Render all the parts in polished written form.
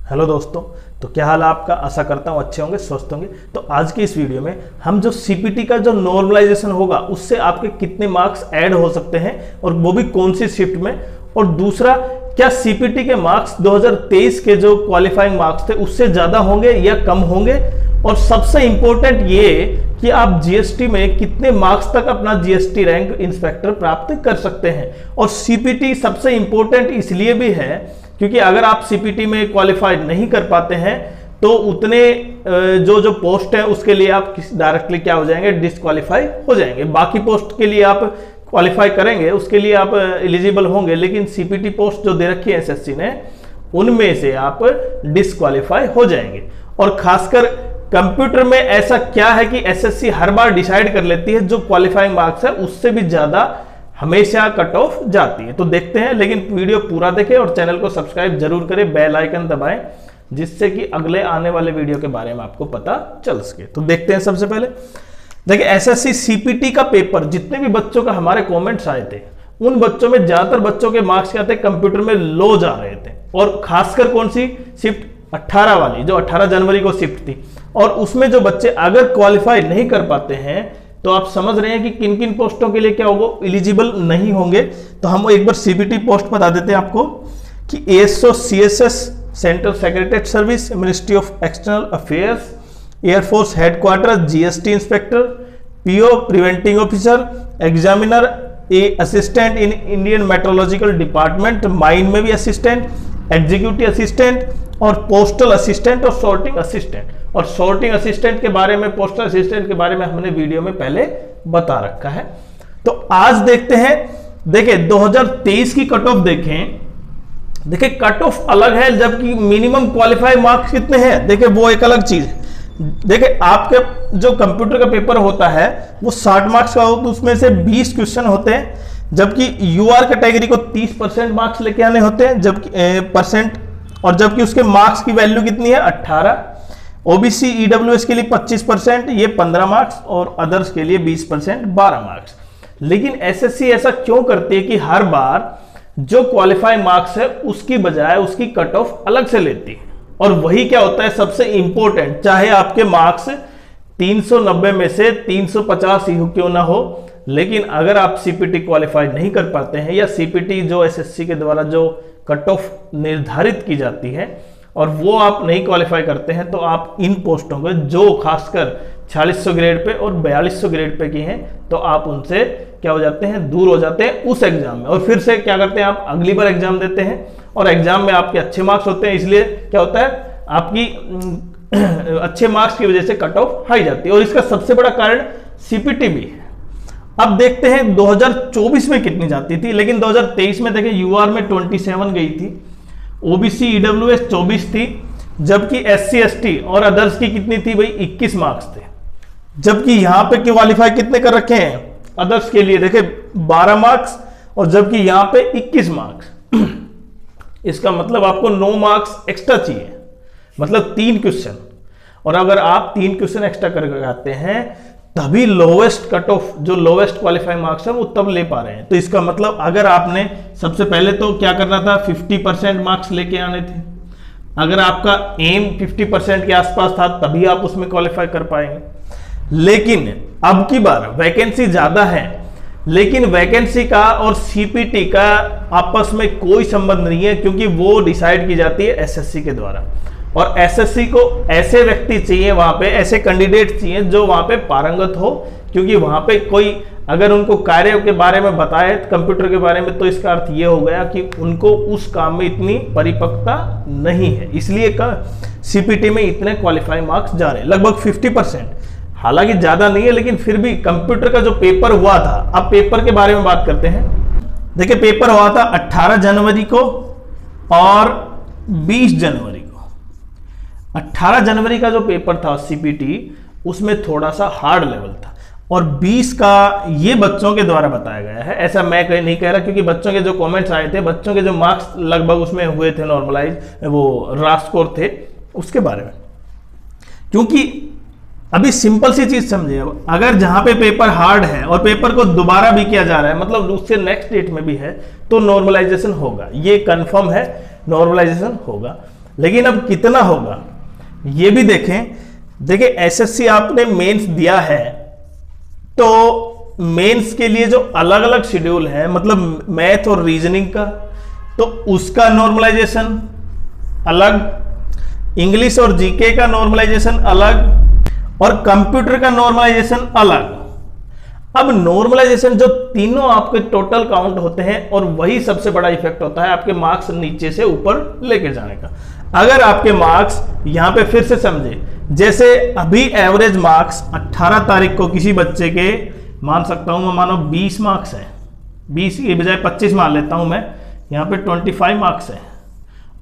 Hello दोस्तों, तो क्या हाल है आपका। आशा करता हूँ अच्छे होंगे, स्वस्थ होंगे। तो आज की इस वीडियो में हम जो सीपीटी का जो नॉर्मलाइजेशन होगा उससे आपके कितने मार्क्स ऐड हो सकते हैं और वो भी कौन सी शिफ्ट में, और दूसरा क्या सीपीटी के मार्क्स 2023 के जो क्वालिफाइंग मार्क्स थे उससे ज्यादा होंगे या कम होंगे, और सबसे इंपॉर्टेंट ये कि आप जीएसटी में कितने मार्क्स तक अपना जीएसटी रैंक इंस्पेक्टर प्राप्त कर सकते हैं। और सीपीटी सबसे इंपॉर्टेंट इसलिए भी है क्योंकि अगर आप सीपीटी में क्वालिफाइड नहीं कर पाते हैं तो उतने जो पोस्ट है उसके लिए आप डायरेक्टली क्या हो जाएंगे, डिस्क्वालीफाई हो जाएंगे। बाकी पोस्ट के लिए आप क्वालिफाई करेंगे, उसके लिए आप एलिजिबल होंगे, लेकिन सीपीटी पोस्ट जो दे रखी है एसएससी ने उनमें से आप डिस्क्वालीफाई हो जाएंगे। और खासकर कंप्यूटर में ऐसा क्या है कि एसएससी हर बार डिसाइड कर लेती है जो क्वालिफाइंग मार्क्स है उससे भी ज्यादा हमेशा कट ऑफ जाती है। तो देखते हैं, लेकिन वीडियो पूरा देखें और चैनल को सब्सक्राइब जरूर करें, बेल आइकन दबाएं जिससे कि अगले आने वाले वीडियो के बारे में आपको पता चल सके। तो देखते हैं। सबसे पहले देखिए, एसएससी सीपीटी का पेपर जितने भी बच्चों का हमारे कमेंट्स आए थे उन बच्चों में ज्यादातर बच्चों के मार्क्स क्या थे, कंप्यूटर में लो जा रहे थे। और खासकर कौन सी शिफ्ट, 18 वाली, जो 18 जनवरी को शिफ्ट थी। और उसमें जो बच्चे अगर क्वालिफाई नहीं कर पाते हैं तो आप समझ रहे हैं कि किन किन पोस्टों के लिए क्या होगा, एलिजिबल नहीं होंगे। तो हम एक बार सीपीटी पोस्ट बता देते हैं आपको कि ASO CSS central secretariat service, ministry of external affairs, air force headquarter, GST inspector, PO preventing officer, examiner, a assistant in Indian meteorological department, mine में भी असिस्टेंट, एग्जीक्यूटिव असिस्टेंट और पोस्टल असिस्टेंट और sorting assistant. और sorting assistant के बारे में, postal assistant के बारे में हमने वीडियो में पहले बता रखा है। तो आज देखते हैं। देखिए 2023 की कट ऑफ देखें। देखिए कट ऑफ अलग है, जबकि मिनिमम क्वालिफाई मार्क्स कितने हैं देखिए वो एक अलग चीज है। देखिए आपके जो कंप्यूटर का पेपर होता है वो 60 मार्क्स का हो, तो उसमें से 20 क्वेश्चन होते हैं, जबकि यूआर कैटेगरी को 30% मार्क्स लेके आने होते हैं, जबकि परसेंट, और जबकि उसके मार्क्स की वैल्यू कितनी है 18। ओबीसी ईडब्ल्यूएस के लिए 25%, ये 15 मार्क्स, और अदर्स के लिए 20%, 12 मार्क्स। लेकिन एसएससी ऐसा क्यों करती है कि हर बार जो क्वालिफाइंग मार्क्स है उसकी बजाय उसकी कट ऑफ अलग से लेती है। और वही क्या होता है सबसे इंपॉर्टेंट, चाहे आपके मार्क्स 390 में से 350 ही क्यों ना हो, लेकिन अगर आप सीपीटी क्वालिफाई नहीं कर पाते हैं या सीपीटी जो एसएससी के द्वारा जो कट ऑफ निर्धारित की जाती है और वो आप नहीं क्वालिफाई करते हैं, तो आप इन पोस्टों को जो खासकर 4600 ग्रेड पे और 4200 ग्रेड पे की हैं तो आप उनसे क्या हो जाते हैं, दूर हो जाते हैं उस एग्जाम में। और फिर से क्या करते हैं, आप अगली बार एग्जाम देते हैं और एग्जाम में आपके अच्छे मार्क्स होते हैं, इसलिए क्या होता है आपकी अच्छे मार्क्स की वजह से कट ऑफ हाई जाती है। और इसका सबसे बड़ा कारण सीपीटी भी है। अब देखते हैं 2024 में कितनी जाती थी, लेकिन 2023 में देखें यूआर में 27 गई थी, ओबीसी ईडब्ल्यूएस 24 थी, जबकि एससी एसटी और अदर्स की कितनी थी भाई, 21 मार्क्स थे। जबकि यहां पे क्वालिफाई कितने कर रखे हैं अदर्स के लिए, देखे 12 मार्क्स, और जबकि यहां पे 21 मार्क्स। इसका मतलब आपको 9 मार्क्स एक्स्ट्रा चाहिए, मतलब 3 क्वेश्चन। और अगर आप 3 क्वेश्चन एक्स्ट्रा करके आते हैं तभी लोवेस्ट कट ऑफ, जो लोवेस्ट क्वालिफाइंग मार्क्स है वो तब ले पा रहे हैं। तो इसका मतलब अगर आपने सबसे पहले तो क्या करना था, 50% मार्क्स लेके आने थे। अगर आपका एम 50% के आसपास था तभी आप उसमें क्वालिफाई कर पाएंगे। लेकिन अब की बार वैकेंसी ज्यादा है, लेकिन वैकेंसी का और सीपीटी का आपस में कोई संबंध नहीं है, क्योंकि वो डिसाइड की जाती है एसएससी के द्वारा। और एसएससी को ऐसे व्यक्ति चाहिए, वहां पे ऐसे कैंडिडेट चाहिए जो वहां पे पारंगत हो, क्योंकि वहां पे कोई अगर उनको कार्य के बारे में बताए कंप्यूटर के बारे में तो इसका अर्थ ये हो गया कि उनको उस काम में इतनी परिपक्वता नहीं है। इसलिए सीपीटी में इतने क्वालिफाइंग मार्क्स जा रहे हैं, लगभग 50%। हालांकि ज्यादा नहीं है, लेकिन फिर भी कंप्यूटर का जो पेपर हुआ था, अब पेपर के बारे में बात करते हैं। देखिए पेपर हुआ था 18 जनवरी को और 20 जनवरी को। 18 जनवरी का जो पेपर था सीपीटी उसमें थोड़ा सा हार्ड लेवल था, और 20 का ये बच्चों के द्वारा बताया गया है, ऐसा मैं कहीं नहीं कह रहा, क्योंकि बच्चों के जो कमेंट्स आए थे, बच्चों के जो मार्क्स लगभग उसमें हुए थे नॉर्मलाइज, वो राह स्कोर थे उसके बारे में। क्योंकि अभी सिंपल सी चीज समझिए, अगर जहां पे पेपर हार्ड है और पेपर को दोबारा भी किया जा रहा है, मतलब उससे नेक्स्ट डेट में भी है, तो नॉर्मलाइजेशन होगा, ये कंफर्म है, नॉर्मलाइजेशन होगा। लेकिन अब कितना होगा ये भी देखें। देखिए एसएससी आपने मेंस दिया है, तो मेंस के लिए जो अलग अलग शेड्यूल है, मतलब मैथ और रीजनिंग का, तो उसका नॉर्मलाइजेशन अलग, इंग्लिश और जीके का नॉर्मलाइजेशन अलग, और कंप्यूटर का नॉर्मलाइजेशन अलग। अब नॉर्मलाइजेशन जो तीनों आपके टोटल काउंट होते हैं, और वही सबसे बड़ा इफेक्ट होता है आपके मार्क्स नीचे से ऊपर लेके जाने का। अगर आपके मार्क्स यहां पे फिर से समझे, जैसे अभी एवरेज मार्क्स 18 तारीख को किसी बच्चे के, मान सकता हूं मैं, मानो 20 मार्क्स है, 20 के बजाय 25 मान लेता हूं मैं, यहां पे 25 मार्क्स है,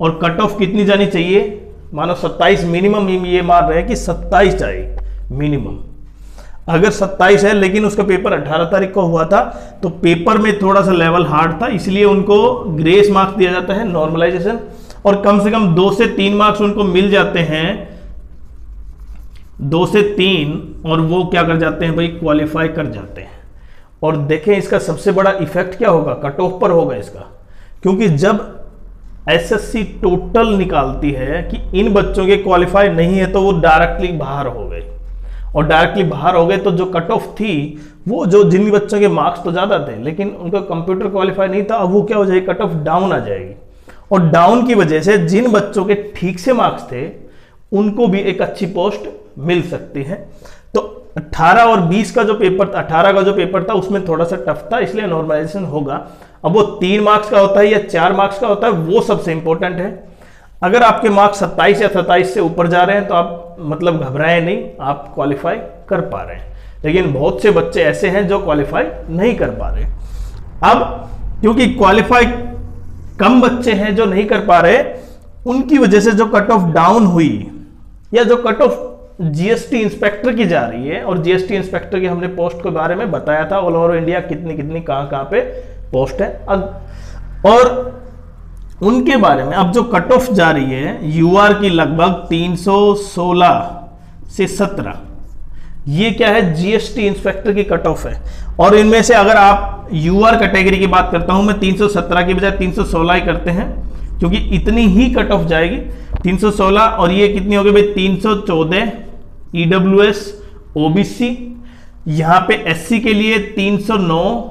और कट ऑफ कितनी जानी चाहिए, मानो 27 मिनिमम, ये मान रहे हैं कि 27 चाहिए मिनिमम। अगर 27 है, लेकिन उसका पेपर 18 तारीख को हुआ था, तो पेपर में थोड़ा सा लेवल हार्ड था, इसलिए उनको ग्रेस मार्क्स दिया जाता है, नॉर्मलाइजेशन, और कम से कम 2 से 3 मार्क्स उनको मिल जाते हैं, 2 से 3, और वो क्या कर जाते हैं भाई, क्वालिफाई कर जाते हैं। और देखें इसका सबसे बड़ा इफेक्ट क्या होगा, कट ऑफ पर होगा इसका, क्योंकि जब एसएससी टोटल निकालती है कि इन बच्चों के क्वालिफाई नहीं है, तो वो डायरेक्टली बाहर हो गए, और डायरेक्टली बाहर हो गए तो जो कट ऑफ थी, वो जो जिन बच्चों के मार्क्स तो ज्यादा थे लेकिन उनका कंप्यूटर क्वालिफाई नहीं था, अब वो क्या हो जाएगी, कट ऑफ डाउन आ जाएगी। और डाउन की वजह से जिन बच्चों के ठीक से मार्क्स थे उनको भी एक अच्छी पोस्ट मिल सकती है। तो 18 और 20 का जो पेपर था, 18 का जो पेपर था उसमें थोड़ा सा टफ था, इसलिए नॉर्मलाइजेशन होगा। अब वो 3 मार्क्स का होता है या 4 मार्क्स का होता है, वो सबसे इंपॉर्टेंट है। अगर आपके मार्क्स 27 या 27 से ऊपर जा रहे हैं तो आप मतलब घबराएं नहीं, आप क्वालिफाई कर पा रहे हैं। लेकिन बहुत से बच्चे ऐसे हैं जो क्वालिफाई नहीं कर पा रहे। अब क्योंकि क्वालिफाई कम बच्चे हैं जो नहीं कर पा रहे, उनकी वजह से जो कट ऑफ डाउन हुई, या जो कट ऑफ जीएसटी इंस्पेक्टर की जा रही है, और जीएसटी इंस्पेक्टर की हमने पोस्ट के बारे में बताया था, ऑल ओवर इंडिया कितनी कितनी कहां पे पोस्ट है, और उनके बारे में अब जो कट ऑफ जा रही है यूआर की लगभग 316 से 17, ये क्या है, जीएसटी इंस्पेक्टर की कट ऑफ है। और इनमें से अगर आप यूआर कैटेगरी की बात करता हूं मैं, 317 की बजाय 316 ही करते हैं, क्योंकि इतनी ही कट ऑफ जाएगी, 316, और ये कितनी होगी भाई, 314 ईडब्ल्यूएस ओबीसी, यहां पे एससी के लिए 309,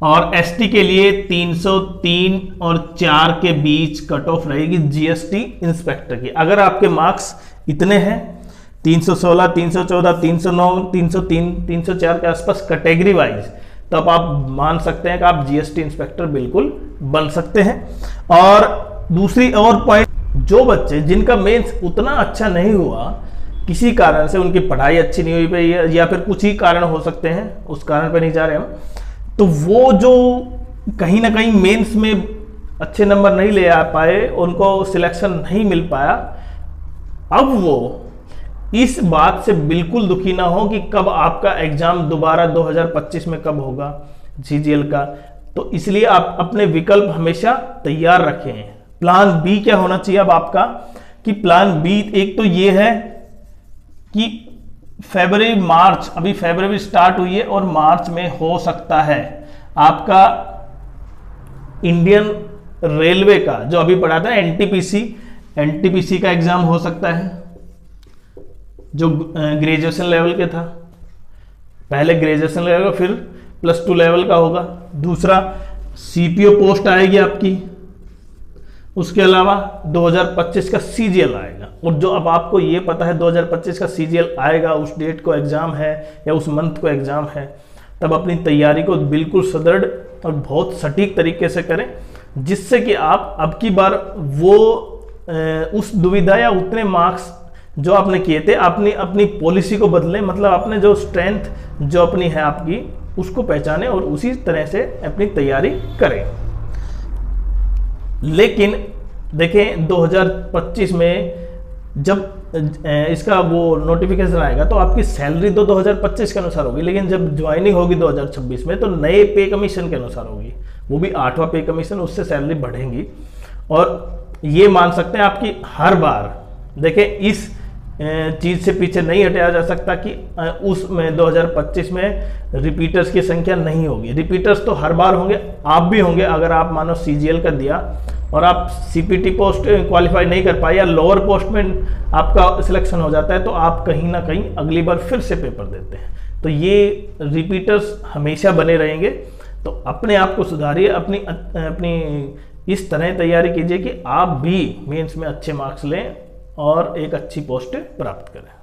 और एसटी के लिए 303 और 4 के बीच कट ऑफ रहेगी जीएसटी इंस्पेक्टर की। अगर आपके मार्क्स इतने हैं 316, 314, 309, 303, 304 के आसपास कैटेगरी वाइज, तब आप मान सकते हैं कि आप जीएसटी इंस्पेक्टर बिल्कुल बन सकते हैं। और दूसरी और पॉइंट, जो बच्चे जिनका मेंस उतना अच्छा नहीं हुआ, किसी कारण से उनकी पढ़ाई अच्छी नहीं हुई या फिर कुछ ही कारण हो सकते हैं, उस कारण पे नहीं जा रहे हम, तो वो जो कहीं ना कहीं मेंस में अच्छे नंबर नहीं ले आ पाए, उनको सिलेक्शन नहीं मिल पाया, अब वो इस बात से बिल्कुल दुखी ना हो कि कब आपका एग्जाम दोबारा 2025 में कब होगा जीजीएल का। तो इसलिए आप अपने विकल्प हमेशा तैयार रखें। प्लान बी क्या होना चाहिए अब आपका, कि प्लान बी एक तो ये है कि फरवरी मार्च, अभी फरवरी स्टार्ट हुई है और मार्च में हो सकता है आपका इंडियन रेलवे का जो अभी पढ़ा था एनटीपीसी का एग्जाम हो सकता है, जो ग्रेजुएशन लेवल के था, पहले ग्रेजुएशन लेवल फिर +2 लेवल का होगा। दूसरा सीपीओ पोस्ट आएगी आपकी, उसके अलावा 2025 का सीजीएल आएगा। और जो अब आपको ये पता है 2025 का सीजीएल आएगा, उस डेट को एग्जाम है या उस मंथ को एग्जाम है, तब अपनी तैयारी को बिल्कुल सुदृढ़ और बहुत सटीक तरीके से करें, जिससे कि आप अब की बार वो उस दुविधा या उतने मार्क्स जो आपने किए थे, आपने अपनी पॉलिसी को बदलें, मतलब आपने जो स्ट्रेंथ जो अपनी है आपकी उसको पहचानें और उसी तरह से अपनी तैयारी करें। लेकिन देखें 2025 में जब इसका वो नोटिफिकेशन आएगा तो आपकी सैलरी तो 2025 के अनुसार होगी, लेकिन जब ज्वाइनिंग होगी 2026 में तो नए पे कमीशन के अनुसार होगी, वो भी 8वां पे कमीशन, उससे सैलरी बढ़ेगी। और ये मान सकते हैं आपकी हर बार, देखें इस चीज़ से पीछे नहीं हटाया जा सकता कि उसमें 2025 में रिपीटर्स की संख्या नहीं होगी। रिपीटर्स तो हर बार होंगे, आप भी होंगे। अगर आप मानो CGL का दिया और आप CPT पोस्ट क्वालिफाई नहीं कर पाए या लोअर पोस्ट में आपका सिलेक्शन हो जाता है, तो आप कहीं ना कहीं अगली बार फिर से पेपर देते हैं। तो ये रिपीटर्स हमेशा बने रहेंगे। तो अपने आप को सुधारिए, अपनी इस तरह तैयारी कीजिए कि आप भी मेंस में अच्छे मार्क्स लें और एक अच्छी पोस्ट प्राप्त करें।